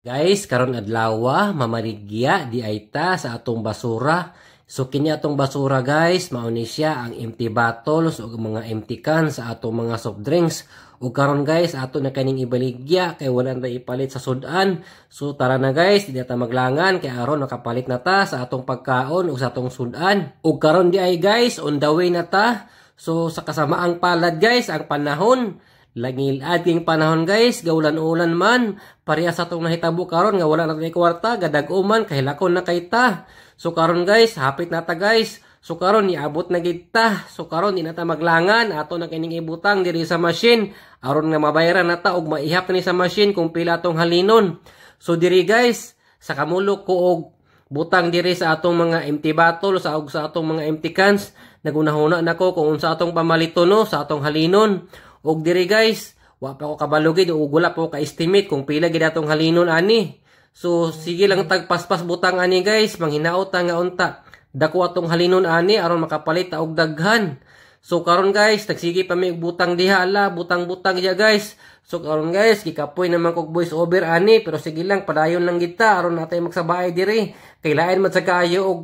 Guys, karon adlaw mamaligya di ay ta sa atong basura. So kini atong basura guys, mao ni siya ang empty bottles ug mga empty cans sa atong mga soft drinks. Ug karon guys, ato na kaning ibaligya kay wala na ipalit sa sudan. So tara na guys, di ta maglangan kay aron nakapalit na ta sa atong pagkaon ug sa atong sudan. Ug karon di ay guys, on the way na ta. So sa kasamaang palad guys, ang panahon langil ating panahon guys, gaulan-ulan man, pareha sa itong nahitabo karon nga wala na tayo kwarta, gadag-uman, kahilakon na kay ta. So karon guys, hapit na ta guys. So karon niabot na kita. So karon di na ta maglangan, ato na kining ibutang diri sa machine, aron nga mabayaran na ta og maihap ni sa machine kung pila tong halinon. So diri guys, sa kamulok ko og butang diri sa atong mga empty bottle, sa atong mga empty cans, nagunahuna nako kung unsa atong pamaliton no sa atong halinon. Og diri guys, wa pa ko kabalugid ug wala pa ko ka-estimate kung pila gid atong halinon ani. So sige lang tagpaspas butang ani guys, manghinaot nga unta. Dako atong halinon ani aron makapalit ta og daghan. So karon guys, tagsige pa mi butang diha ala, butang-butang diha guys. So karon guys, gikapoy naman kog voice over ani, pero sige lang padayon lang kita aron natay magsabay diri. Kailain man sa kayo og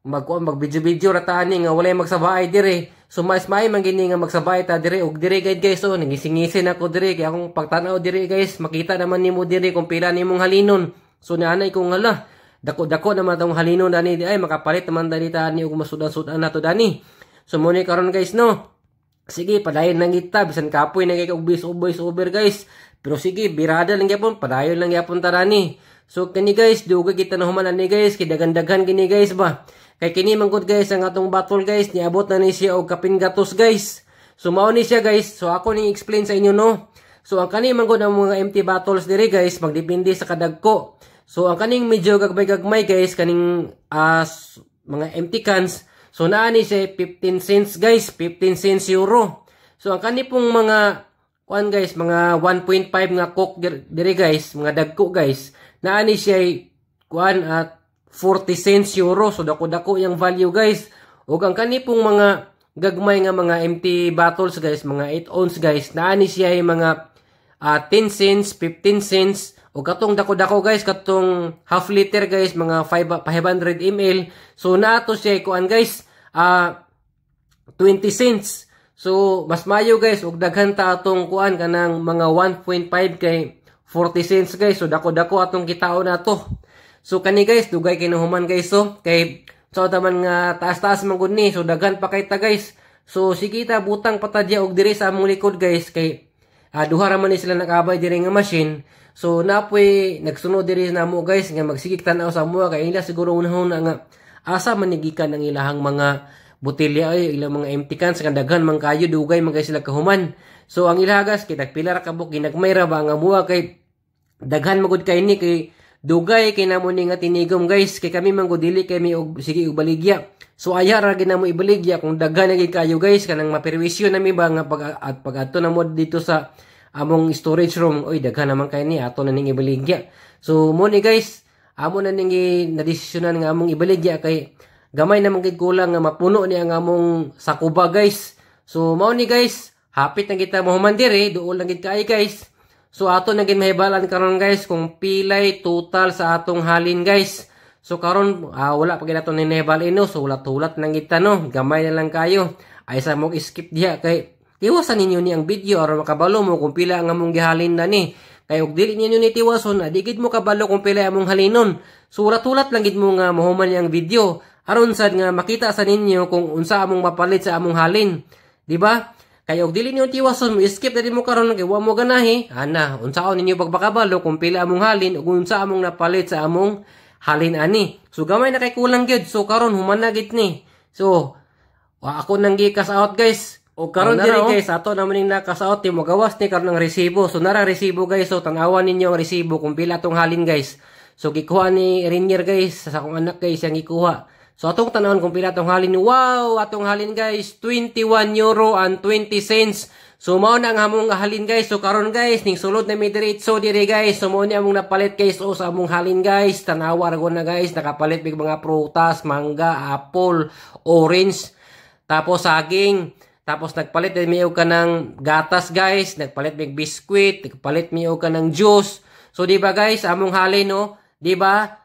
mag-video-video ra ta ani nga walay magsabay diri. So mais man gini nga magsabay ta diri og diri guys so nagisingisi na ko diri kay akong pagtanaw diri guys, makita naman nimo diri kung pila nimong halinon. So naanay ko ngala, dako-dako naman tong halinon dani ay makapalit naman dali ta ni og masudan-sudan nato dani. So mo ni karon guys no. Sige padayon lang kita bisan kapoy na kay og voice over guys. Pero sige birada lang gyapon, padayon lang gyapon ta dani. So kani guys, duga kita na human ani guys, kay dagan-dagan gini guys ba. Kay kini manggod guys ang atong bottle guys, niabot na ni siya og kapin gatos guys. So mao ni siya guys. So ako ning explain sa inyo no. So ang kani manggod ang mga empty bottles diri guys, magdepende sa kadagko. So ang kaning medyo gagmay guys, kaning mga empty cans, so naa ni siya 15 cents guys, 15 cents euro. So ang kani pong mga kuan guys, mga 1.5 nga coke diri guys, mga dagko guys, naa ni siya kuan at 40 cents euro. So dako-dako yung value guys. Ug ang kani pong mga gagmay nga mga empty bottles guys, mga 8 ounce guys, naa ni siya mga 10 cents, 15 cents. Ug katong dako-dako guys, katong half liter guys, mga 500 ml. So naato siya kuan guys, 20 cents. So mas mayo guys, ug daghan ta atong kuan kanang mga 1.5 kay 40 cents guys. So dako-dako atong kitaon nato. So kani guys, dugay kay nahuman guys so. Kay so taman nga taas-taas man gud ni. So daghan pa kay ta guys. So sige ta butang patadya og diri sa among likod guys kay duha ra man ni sila nakabay diri nga machine. So napoy nagsunod diri namo guys nga magsigig tan-aw sa amo kay ila siguro unahon nga asa man gikan ang ilahang mga botelya ay ilang mga empty cans nga daghan man kayo dugay man guys sila kahuman. So ang ilagas kay nagpila ra kabuk ginagmay ra ba nga mua kay daghan magud kay ni kay dugay kay namo ni nga tinigom guys, kay kami man dili kay mi og sige og baligya. So aya ra gid namo ibaligya kung daghan na gid kayo guys kanang maperwisyo nami ba nga pag adto na mo dito sa among storage room, oy daghan naman kay ni ato na ning ibaligya. So mo ni guys, amo na ning na-desisyonan nga among ibaligya kay gamay naman gid kulang nga mapuno ni ang among sakuba guys. So mao ni guys, hapit na kita mahuman diri, duol lang gid kay guys. So ato naging mahibalan karon guys kung pilay total sa atong halin guys. So karon wala pa gid ato ni nahibalin no. So ulat-ulat nang kita no. Gamay na lang kayo. Ay sa mo skip diha kay tiwasan ninyo ni ang video aron makabalo mo kung pila ang among gihalin na ni. Kay og dili ninyo ni tiwason, adigid mo kabalo kung pila among halinon. So ulat-ulat lang gid mo nga mahuman yang video aron sad nga makita sa ninyo kung unsa among mapalit sa among halin. Di ba? Kaya og dili niyo tiwason mo skip na din mo karon kay wa mo ganahi ana unsaon ninyo pagbakabalo kung pila among halin ug unsa among napalit sa among halin ani. So gamay na kay kulang gyud. So karon human na gid ni. So ako nang gi-cash out guys. O karon diri guys ato naman ning na-cash out mo gawas ni karon ang resibo. So nara resibo guys. So tan-awan ninyo ang resibo kung pila tong halin guys. So gikuha ni Renier guys sa akong anak guys yang gikuha. So atong tanawon kung pila tong halin. Wow, atong halin guys 21 euro and 20 cents. So mao na ang among halin guys. So karon guys ning sulod na mi diretso diri guys. So mao ni among napalit guys o sa among halin guys. Tanawa ra na guys, nakapalit big mga prutas, mangga, apple, orange, tapos saging. Tapos nagpalit din mi og kanang gatas guys, nagpalit mig biskwit, nagpalit mi og kanang juice. So di ba guys, among halin no, di ba?